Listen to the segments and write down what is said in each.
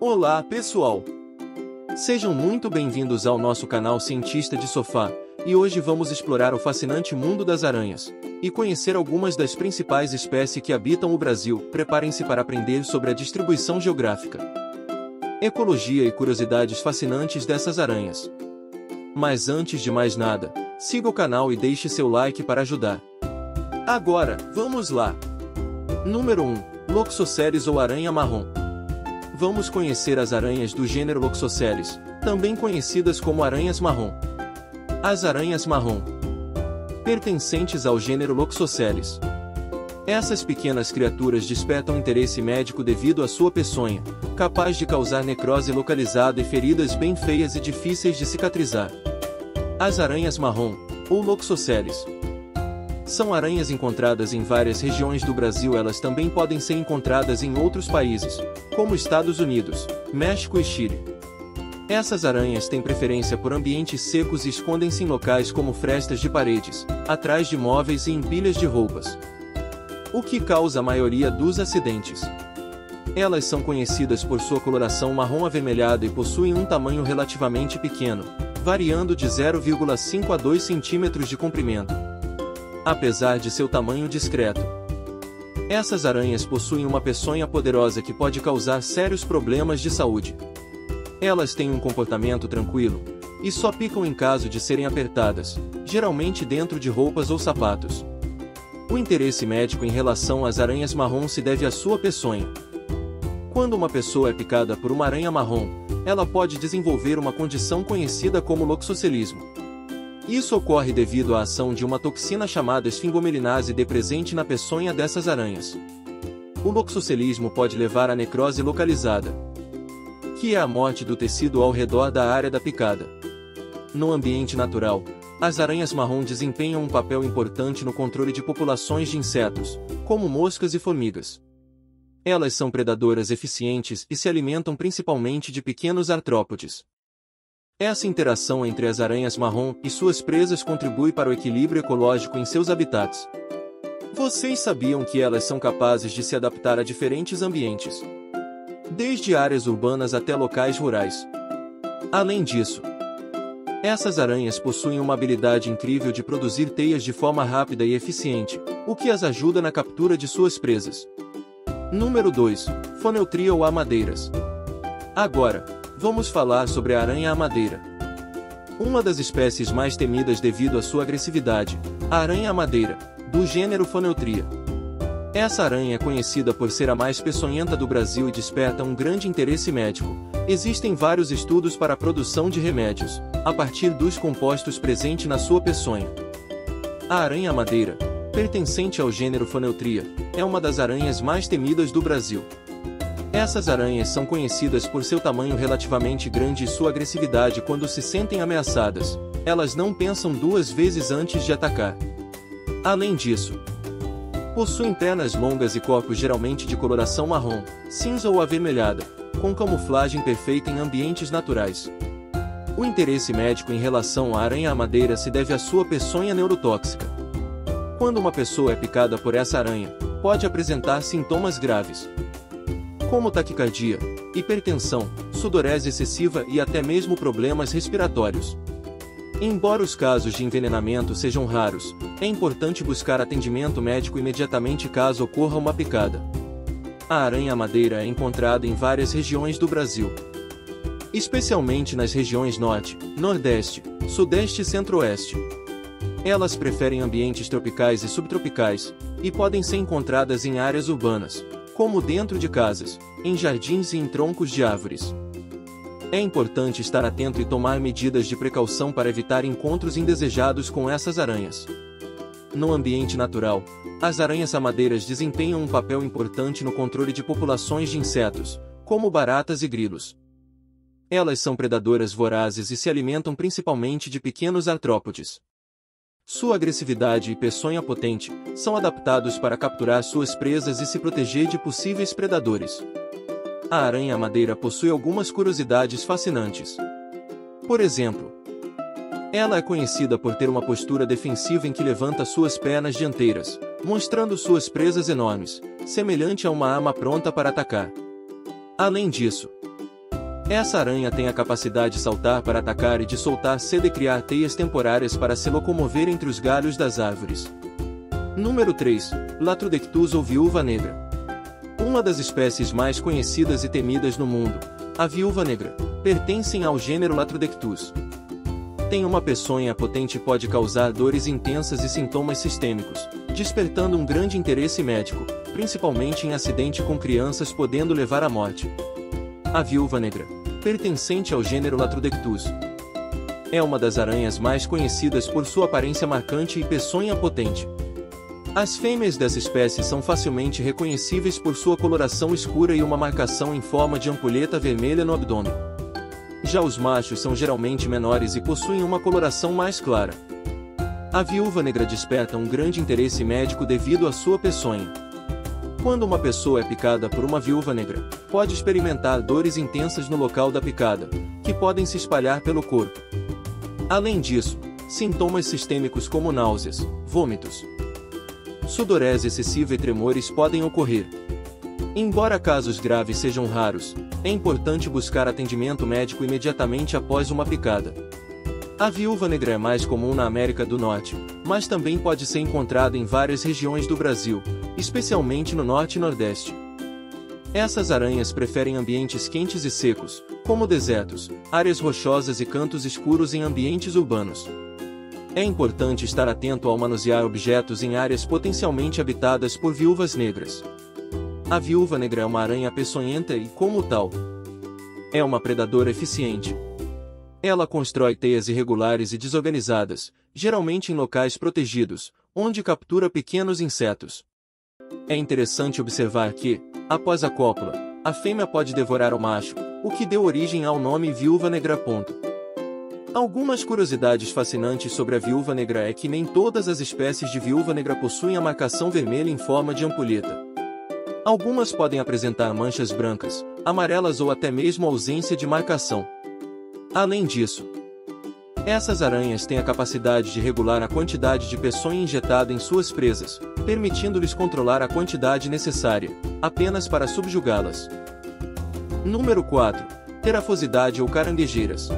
Olá, pessoal! Sejam muito bem-vindos ao nosso canal Cientista de Sofá, e hoje vamos explorar o fascinante mundo das aranhas e conhecer algumas das principais espécies que habitam o Brasil. Preparem-se para aprender sobre a distribuição geográfica, ecologia e curiosidades fascinantes dessas aranhas. Mas antes de mais nada, siga o canal e deixe seu like para ajudar. Agora, vamos lá! Número 1. Loxosceles ou aranha marrom. Vamos conhecer as aranhas do gênero Loxosceles, também conhecidas como aranhas marrom. As aranhas marrom, pertencentes ao gênero Loxosceles. Essas pequenas criaturas despertam interesse médico devido à sua peçonha, capaz de causar necrose localizada e feridas bem feias e difíceis de cicatrizar. As aranhas marrom, ou Loxosceles, são aranhas encontradas em várias regiões do Brasil. Elas também podem ser encontradas em outros países, como Estados Unidos, México e Chile. Essas aranhas têm preferência por ambientes secos e escondem-se em locais como frestas de paredes, atrás de móveis e em pilhas de roupas, o que causa a maioria dos acidentes. Elas são conhecidas por sua coloração marrom avermelhada e possuem um tamanho relativamente pequeno, variando de 0,5 a 2 centímetros de comprimento. Apesar de seu tamanho discreto, essas aranhas possuem uma peçonha poderosa que pode causar sérios problemas de saúde. Elas têm um comportamento tranquilo e só picam em caso de serem apertadas, geralmente dentro de roupas ou sapatos. O interesse médico em relação às aranhas marrom se deve à sua peçonha. Quando uma pessoa é picada por uma aranha marrom, ela pode desenvolver uma condição conhecida como loxoscelismo. Isso ocorre devido à ação de uma toxina chamada esfingomelinase D presente na peçonha dessas aranhas. O loxoscelismo pode levar à necrose localizada, que é a morte do tecido ao redor da área da picada. No ambiente natural, as aranhas marrom desempenham um papel importante no controle de populações de insetos, como moscas e formigas. Elas são predadoras eficientes e se alimentam principalmente de pequenos artrópodes. Essa interação entre as aranhas marrom e suas presas contribui para o equilíbrio ecológico em seus habitats. Vocês sabiam que elas são capazes de se adaptar a diferentes ambientes, desde áreas urbanas até locais rurais? Além disso, essas aranhas possuem uma habilidade incrível de produzir teias de forma rápida e eficiente, o que as ajuda na captura de suas presas. Número 2. Foneutria ou amadeiras. Agora, vamos falar sobre a aranha amadeira. Uma das espécies mais temidas devido à sua agressividade, a aranha amadeira, do gênero Foneutria. Essa aranha é conhecida por ser a mais peçonhenta do Brasil e desperta um grande interesse médico. Existem vários estudos para a produção de remédios, a partir dos compostos presentes na sua peçonha. A aranha amadeira, pertencente ao gênero Foneutria, é uma das aranhas mais temidas do Brasil. Essas aranhas são conhecidas por seu tamanho relativamente grande e sua agressividade quando se sentem ameaçadas. Elas não pensam duas vezes antes de atacar. Além disso, possuem pernas longas e corpos geralmente de coloração marrom, cinza ou avermelhada, com camuflagem perfeita em ambientes naturais. O interesse médico em relação à aranha amadeira se deve à sua peçonha neurotóxica. Quando uma pessoa é picada por essa aranha, pode apresentar sintomas graves, como taquicardia, hipertensão, sudorese excessiva e até mesmo problemas respiratórios. Embora os casos de envenenamento sejam raros, é importante buscar atendimento médico imediatamente caso ocorra uma picada. A aranha amadeira é encontrada em várias regiões do Brasil, especialmente nas regiões Norte, Nordeste, Sudeste e Centro-Oeste. Elas preferem ambientes tropicais e subtropicais, e podem ser encontradas em áreas urbanas, como dentro de casas, em jardins e em troncos de árvores. É importante estar atento e tomar medidas de precaução para evitar encontros indesejados com essas aranhas. No ambiente natural, as aranhas amadeiras desempenham um papel importante no controle de populações de insetos, como baratas e grilos. Elas são predadoras vorazes e se alimentam principalmente de pequenos artrópodes. Sua agressividade e peçonha potente são adaptados para capturar suas presas e se proteger de possíveis predadores. A aranha amadeira possui algumas curiosidades fascinantes. Por exemplo, ela é conhecida por ter uma postura defensiva em que levanta suas pernas dianteiras, mostrando suas presas enormes, semelhante a uma arma pronta para atacar. Além disso, Essa aranha tem a capacidade de saltar para atacar e de soltar seda e criar teias temporárias para se locomover entre os galhos das árvores. Número 3. Latrodectus ou viúva negra. Uma das espécies mais conhecidas e temidas no mundo, a viúva negra, pertencem ao gênero Latrodectus. Tem uma peçonha potente e pode causar dores intensas e sintomas sistêmicos, despertando um grande interesse médico, principalmente em acidente com crianças, podendo levar à morte. A viúva negra, pertencente ao gênero Latrodectus, é uma das aranhas mais conhecidas por sua aparência marcante e peçonha potente. As fêmeas dessa espécie são facilmente reconhecíveis por sua coloração escura e uma marcação em forma de ampulheta vermelha no abdômen. Já os machos são geralmente menores e possuem uma coloração mais clara. A viúva negra desperta um grande interesse médico devido à sua peçonha. Quando uma pessoa é picada por uma viúva negra, pode experimentar dores intensas no local da picada, que podem se espalhar pelo corpo. Além disso, sintomas sistêmicos como náuseas, vômitos, sudorese excessiva e tremores podem ocorrer. Embora casos graves sejam raros, é importante buscar atendimento médico imediatamente após uma picada. A viúva negra é mais comum na América do Norte, mas também pode ser encontrada em várias regiões do Brasil, especialmente no Norte e Nordeste. Essas aranhas preferem ambientes quentes e secos, como desertos, áreas rochosas e cantos escuros em ambientes urbanos. É importante estar atento ao manusear objetos em áreas potencialmente habitadas por viúvas negras. A viúva negra é uma aranha peçonhenta e, como tal, é uma predadora eficiente. Ela constrói teias irregulares e desorganizadas, geralmente em locais protegidos, onde captura pequenos insetos. É interessante observar que, após a cópula, a fêmea pode devorar o macho, o que deu origem ao nome viúva negra. Algumas curiosidades fascinantes sobre a viúva negra é que nem todas as espécies de viúva negra possuem a marcação vermelha em forma de ampulheta. Algumas podem apresentar manchas brancas, amarelas ou até mesmo ausência de marcação. Além disso, essas aranhas têm a capacidade de regular a quantidade de peçonha injetada em suas presas, permitindo-lhes controlar a quantidade necessária, apenas para subjugá-las. Número 4. Terafosidade ou caranguejeiras.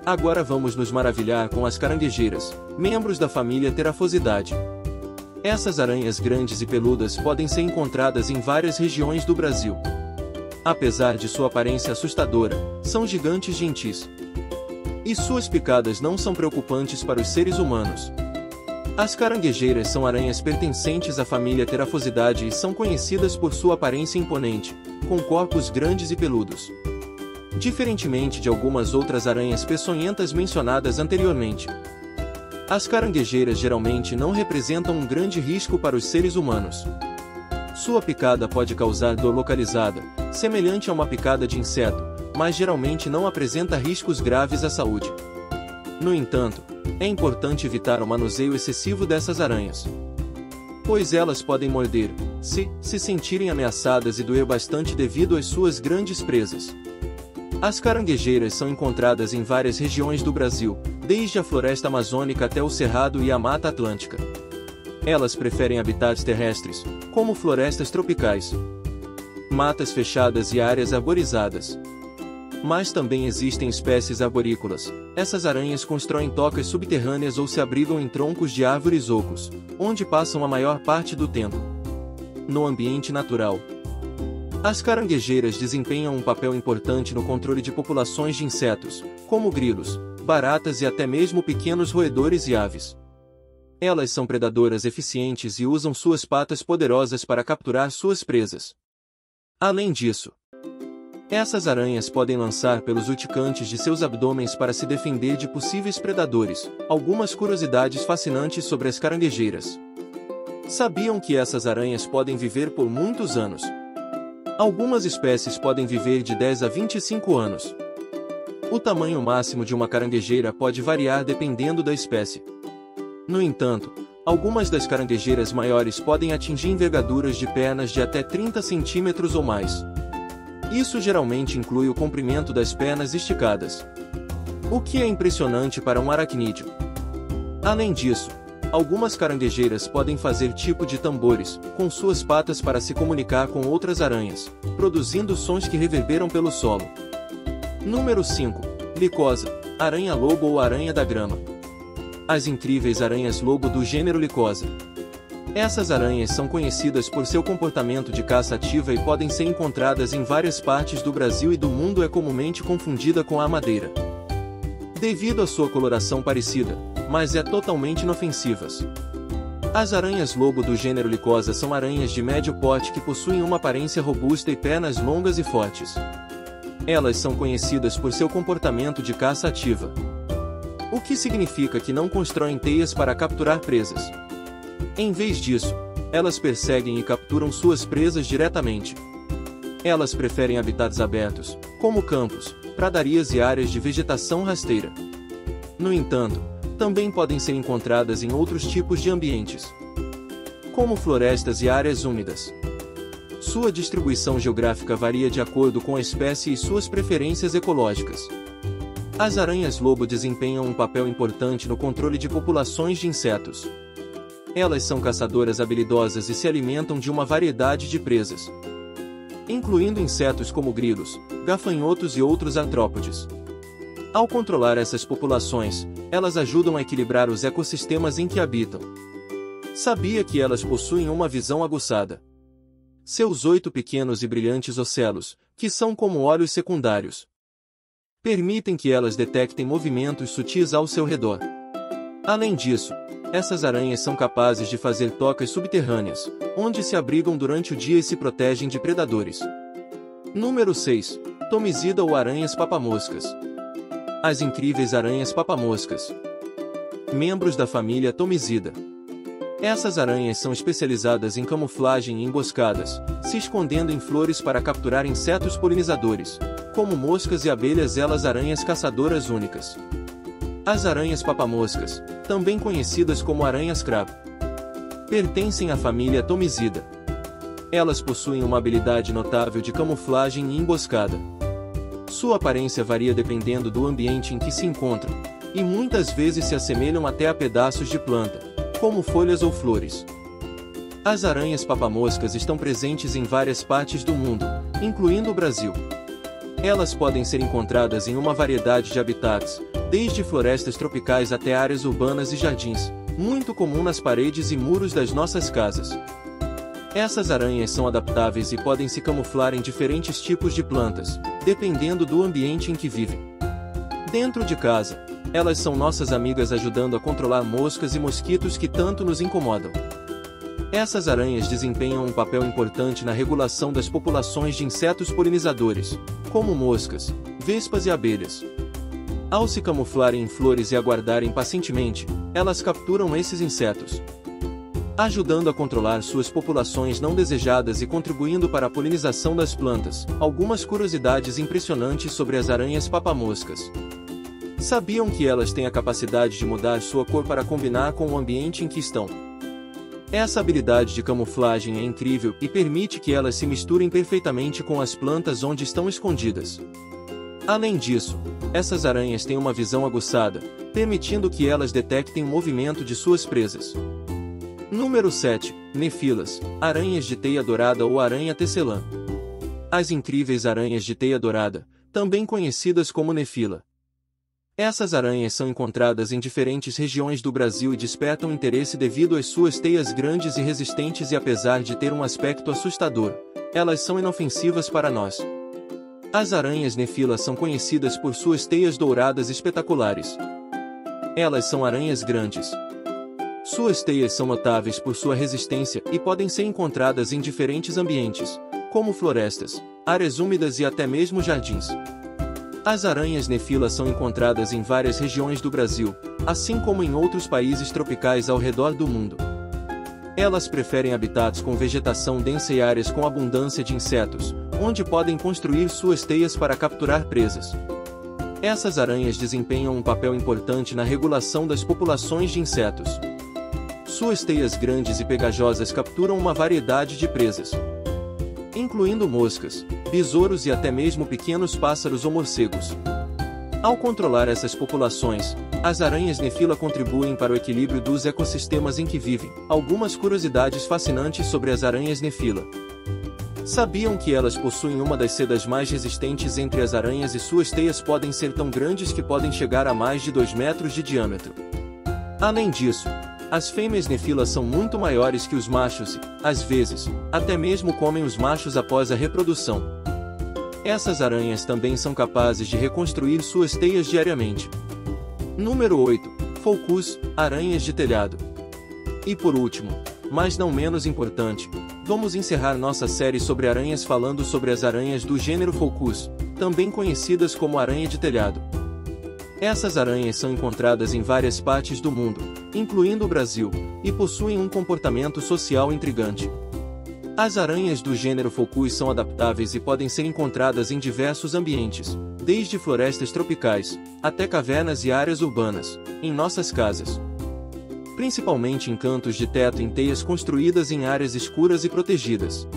Agora vamos nos maravilhar com as caranguejeiras, membros da família Teraphosidae. Essas aranhas grandes e peludas podem ser encontradas em várias regiões do Brasil. Apesar de sua aparência assustadora, são gigantes gentis. E suas picadas não são preocupantes para os seres humanos. As caranguejeiras são aranhas pertencentes à família Teraphosidae e são conhecidas por sua aparência imponente, com corpos grandes e peludos. Diferentemente de algumas outras aranhas peçonhentas mencionadas anteriormente, as caranguejeiras geralmente não representam um grande risco para os seres humanos. Sua picada pode causar dor localizada, semelhante a uma picada de inseto, mas geralmente não apresenta riscos graves à saúde. No entanto, é importante evitar o manuseio excessivo dessas aranhas, pois elas podem morder, se sentirem ameaçadas e doer bastante devido às suas grandes presas. As caranguejeiras são encontradas em várias regiões do Brasil, desde a floresta amazônica até o Cerrado e a Mata Atlântica. Elas preferem habitats terrestres, como florestas tropicais, matas fechadas e áreas arborizadas. Mas também existem espécies arborícolas. Essas aranhas constroem tocas subterrâneas ou se abrigam em troncos de árvores ocos, onde passam a maior parte do tempo. No ambiente natural, as caranguejeiras desempenham um papel importante no controle de populações de insetos, como grilos, baratas e até mesmo pequenos roedores e aves. Elas são predadoras eficientes e usam suas patas poderosas para capturar suas presas. Além disso, essas aranhas podem lançar pelos urticantes de seus abdômenes para se defender de possíveis predadores. Algumas curiosidades fascinantes sobre as caranguejeiras. Sabiam que essas aranhas podem viver por muitos anos? Algumas espécies podem viver de 10 a 25 anos. O tamanho máximo de uma caranguejeira pode variar dependendo da espécie. No entanto, algumas das caranguejeiras maiores podem atingir envergaduras de pernas de até 30 centímetros ou mais. Isso geralmente inclui o comprimento das pernas esticadas, o que é impressionante para um aracnídeo. Além disso, algumas caranguejeiras podem fazer tipo de tambores, com suas patas para se comunicar com outras aranhas, produzindo sons que reverberam pelo solo. Número 5. Licosa, aranha-lobo ou aranha da grama. As incríveis aranhas-lobo do gênero Licosa. Essas aranhas são conhecidas por seu comportamento de caça ativa e podem ser encontradas em várias partes do Brasil e do mundo. É comumente confundida com a madeira, devido à sua coloração parecida, mas é totalmente inofensivas. As aranhas-lobo do gênero Licosa são aranhas de médio porte que possuem uma aparência robusta e pernas longas e fortes. Elas são conhecidas por seu comportamento de caça ativa, o que significa que não constroem teias para capturar presas. Em vez disso, elas perseguem e capturam suas presas diretamente. Elas preferem habitats abertos, como campos, pradarias e áreas de vegetação rasteira. No entanto, também podem ser encontradas em outros tipos de ambientes, como florestas e áreas úmidas. Sua distribuição geográfica varia de acordo com a espécie e suas preferências ecológicas. As aranhas-lobo desempenham um papel importante no controle de populações de insetos. Elas são caçadoras habilidosas e se alimentam de uma variedade de presas, incluindo insetos como grilos, gafanhotos e outros artrópodes. Ao controlar essas populações, elas ajudam a equilibrar os ecossistemas em que habitam. Sabia que elas possuem uma visão aguçada? Seus 8 pequenos e brilhantes ocelos, que são como olhos secundários, permitem que elas detectem movimentos sutis ao seu redor. Além disso, essas aranhas são capazes de fazer tocas subterrâneas, onde se abrigam durante o dia e se protegem de predadores. Número 6. Tomizida ou aranhas papamoscas. As incríveis aranhas papamoscas, membros da família Tomizida. Essas aranhas são especializadas em camuflagem e emboscadas, se escondendo em flores para capturar insetos polinizadores, como moscas e abelhas. Elas aranhas caçadoras únicas. As aranhas papamoscas, também conhecidas como aranhas-cravo, pertencem à família Tomizida. Elas possuem uma habilidade notável de camuflagem e emboscada. Sua aparência varia dependendo do ambiente em que se encontram, e muitas vezes se assemelham até a pedaços de planta, como folhas ou flores. As aranhas papamoscas estão presentes em várias partes do mundo, incluindo o Brasil. Elas podem ser encontradas em uma variedade de habitats, desde florestas tropicais até áreas urbanas e jardins, muito comum nas paredes e muros das nossas casas. Essas aranhas são adaptáveis e podem se camuflar em diferentes tipos de plantas, dependendo do ambiente em que vivem. Dentro de casa, elas são nossas amigas, ajudando a controlar moscas e mosquitos que tanto nos incomodam. Essas aranhas desempenham um papel importante na regulação das populações de insetos polinizadores, como moscas, vespas e abelhas. Ao se camuflarem em flores e aguardarem pacientemente, elas capturam esses insetos, ajudando a controlar suas populações não desejadas e contribuindo para a polinização das plantas. Algumas curiosidades impressionantes sobre as aranhas papamoscas. Sabiam que elas têm a capacidade de mudar sua cor para combinar com o ambiente em que estão? Essa habilidade de camuflagem é incrível e permite que elas se misturem perfeitamente com as plantas onde estão escondidas. Além disso, essas aranhas têm uma visão aguçada, permitindo que elas detectem o movimento de suas presas. Número 7. Nefilas, aranhas de teia dourada ou aranha tecelã. As incríveis aranhas de teia dourada, também conhecidas como nefila. Essas aranhas são encontradas em diferentes regiões do Brasil e despertam interesse devido às suas teias grandes e resistentes, e apesar de ter um aspecto assustador, elas são inofensivas para nós. As aranhas nefila são conhecidas por suas teias douradas espetaculares. Elas são aranhas grandes. Suas teias são notáveis por sua resistência e podem ser encontradas em diferentes ambientes, como florestas, áreas úmidas e até mesmo jardins. As aranhas nefila são encontradas em várias regiões do Brasil, assim como em outros países tropicais ao redor do mundo. Elas preferem habitats com vegetação densa e áreas com abundância de insetos, onde podem construir suas teias para capturar presas. Essas aranhas desempenham um papel importante na regulação das populações de insetos. Suas teias grandes e pegajosas capturam uma variedade de presas, incluindo moscas, besouros e até mesmo pequenos pássaros ou morcegos. Ao controlar essas populações, as aranhas nefila contribuem para o equilíbrio dos ecossistemas em que vivem. Algumas curiosidades fascinantes sobre as aranhas nefila. Sabiam que elas possuem uma das sedas mais resistentes entre as aranhas e suas teias podem ser tão grandes que podem chegar a mais de 2 metros de diâmetro. Além disso, as fêmeas Nephila são muito maiores que os machos e, às vezes, até mesmo comem os machos após a reprodução. Essas aranhas também são capazes de reconstruir suas teias diariamente. Número 8. Foucus, aranhas de telhado. E por último, mas não menos importante, vamos encerrar nossa série sobre aranhas falando sobre as aranhas do gênero Foucus, também conhecidas como aranha de telhado. Essas aranhas são encontradas em várias partes do mundo, incluindo o Brasil, e possuem um comportamento social intrigante. As aranhas do gênero Foucus são adaptáveis e podem ser encontradas em diversos ambientes, desde florestas tropicais, até cavernas e áreas urbanas, em nossas casas. Principalmente em cantos de teto em teias construídas em áreas escuras e protegidas.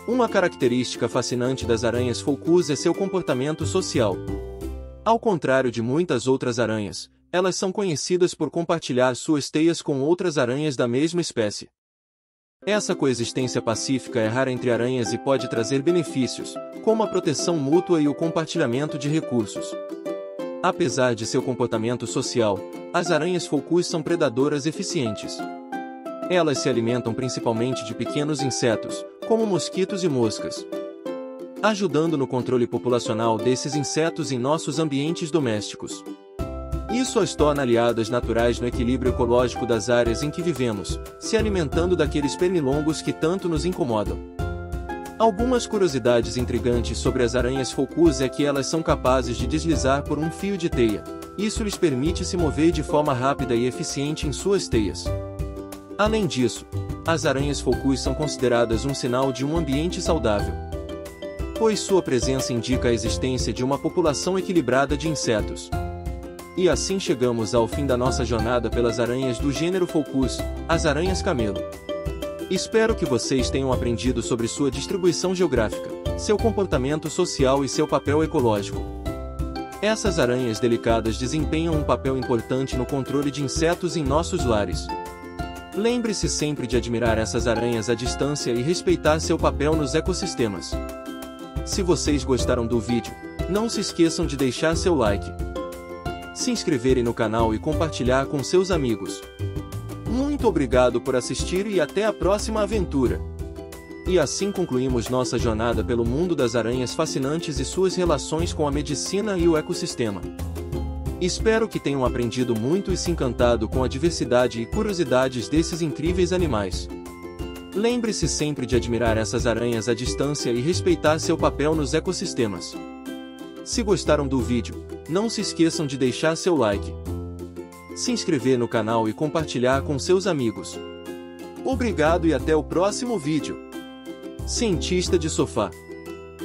Uma característica fascinante das aranhas Foucus é seu comportamento social. Ao contrário de muitas outras aranhas, elas são conhecidas por compartilhar suas teias com outras aranhas da mesma espécie. Essa coexistência pacífica é rara entre aranhas e pode trazer benefícios, como a proteção mútua e o compartilhamento de recursos. Apesar de seu comportamento social, as aranhas Foucus são predadoras eficientes. Elas se alimentam principalmente de pequenos insetos, como mosquitos e moscas, ajudando no controle populacional desses insetos em nossos ambientes domésticos. Isso as torna aliadas naturais no equilíbrio ecológico das áreas em que vivemos, se alimentando daqueles pernilongos que tanto nos incomodam. Algumas curiosidades intrigantes sobre as aranhas Foucus é que elas são capazes de deslizar por um fio de teia. Isso lhes permite se mover de forma rápida e eficiente em suas teias. Além disso, as aranhas Foucus são consideradas um sinal de um ambiente saudável, pois sua presença indica a existência de uma população equilibrada de insetos. E assim chegamos ao fim da nossa jornada pelas aranhas do gênero Foucus, as aranhas camelo. Espero que vocês tenham aprendido sobre sua distribuição geográfica, seu comportamento social e seu papel ecológico. Essas aranhas delicadas desempenham um papel importante no controle de insetos em nossos lares. Lembre-se sempre de admirar essas aranhas à distância e respeitar seu papel nos ecossistemas. Se vocês gostaram do vídeo, não se esqueçam de deixar seu like, se inscreverem no canal e compartilhar com seus amigos. Muito obrigado por assistir e até a próxima aventura! E assim concluímos nossa jornada pelo mundo das aranhas fascinantes e suas relações com a medicina e o ecossistema. Espero que tenham aprendido muito e se encantado com a diversidade e curiosidades desses incríveis animais. Lembre-se sempre de admirar essas aranhas à distância e respeitar seu papel nos ecossistemas. Se gostaram do vídeo, não se esqueçam de deixar seu like, se inscrever no canal e compartilhar com seus amigos. Obrigado e até o próximo vídeo. Cientista de Sofá.